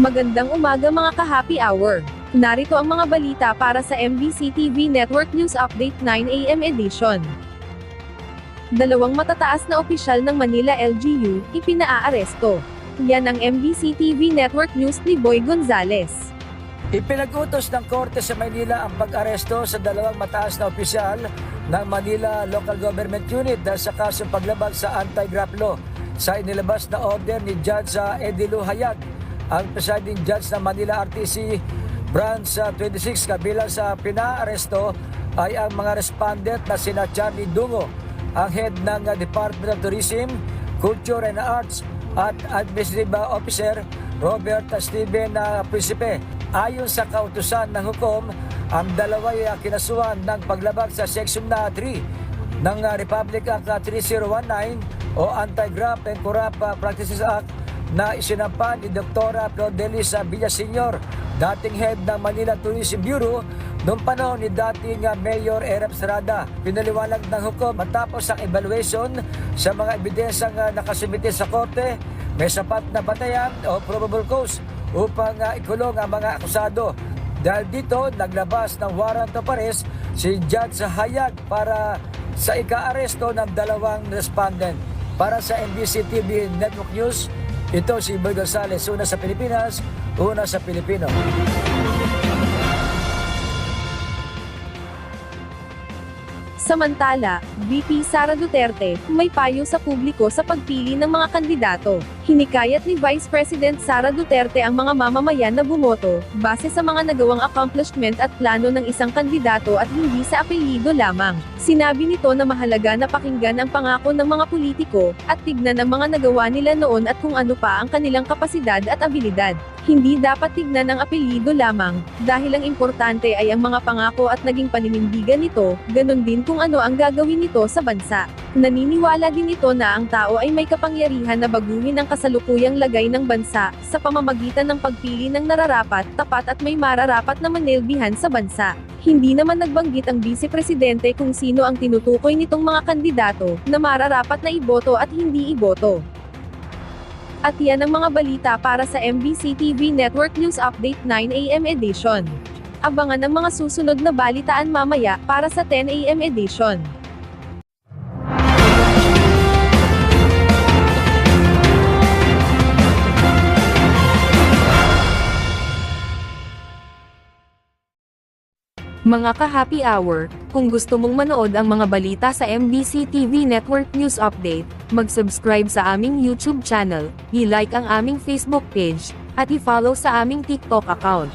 Magandang umaga mga ka-happy hour. Narito ang mga balita para sa MBC TV Network News Update 9 AM edition. Dalawang matataas na opisyal ng Manila LGU, ipinaaresto. Yan ang MBC TV Network News ni Boy Gonzales. Ipinag-utos ng Korte sa Manila ang pag-aresto sa dalawang mataas na opisyal ng Manila Local Government Unit dahil sa kasong paglabag sa anti-graft law sa inilabas na order ni Judge Edilu Hayag. Ang presiding judge ng Manila RTC Branch 26 kabilang sa pinaaresto ay ang mga respondent na sina Charlie Dungo, ang head ng Department of Tourism, Culture and Arts at Administrative Officer Robert Steven Principe. Ayon sa kautusan ng hukom, ang dalawa ay kinasuhan ng paglabag sa Section 3 ng Republic Act 3019 o Anti-Graft and Corrupt Practices Act na isinampa ni Dr. Flodelis Villaseñor, dating head ng Manila Tourism Bureau noong panahon ni dating Mayor Erap Estrada. Pinaliwanag ng hukom matapos ang evaluation sa mga ebidensyang nakasumite sa korte, may sapat na batayan o probable cause upang ikulong ang mga akusado. Dahil dito, naglabas ng warrant of arrest si Judge Hayag para sa ika-aresto ng dalawang respondent. Para sa MBC TV Network News, ito si Boy Gonzales, una sa Pilipinas, una sa Pilipino. Samantala, VP Sara Duterte, may payo sa publiko sa pagpili ng mga kandidato. Hinikayat ni Vice President Sara Duterte ang mga mamamayan na bumoto, base sa mga nagawang accomplishment at plano ng isang kandidato at hindi sa apelyido lamang. Sinabi nito na mahalaga na pakinggan ang pangako ng mga politiko, at tignan ang mga nagawa nila noon at kung ano pa ang kanilang kapasidad at abilidad. Hindi dapat tignan ang apelyido lamang, dahil ang importante ay ang mga pangako at naging paninindigan nito, ganon din kung ano ang gagawin nito sa bansa. Naniniwala din ito na ang tao ay may kapangyarihan na baguhin ang kasalukuyang lagay ng bansa, sa pamamagitan ng pagpili ng nararapat, tapat at may mararapat na manilbihan sa bansa. Hindi naman nagbanggit ang Vice Presidente kung sino ang tinutukoy nitong mga kandidato, na mararapat na iboto at hindi iboto. At yan ang mga balita para sa MBC TV Network News Update 9 AM edition. Abangan ang mga susunod na balitaan mamaya, para sa 10 AM edition. Mga ka-happy hour, kung gusto mong manood ang mga balita sa MBC TV Network News Update, mag-subscribe sa aming YouTube channel, i-like ang aming Facebook page, at i-follow sa aming TikTok account.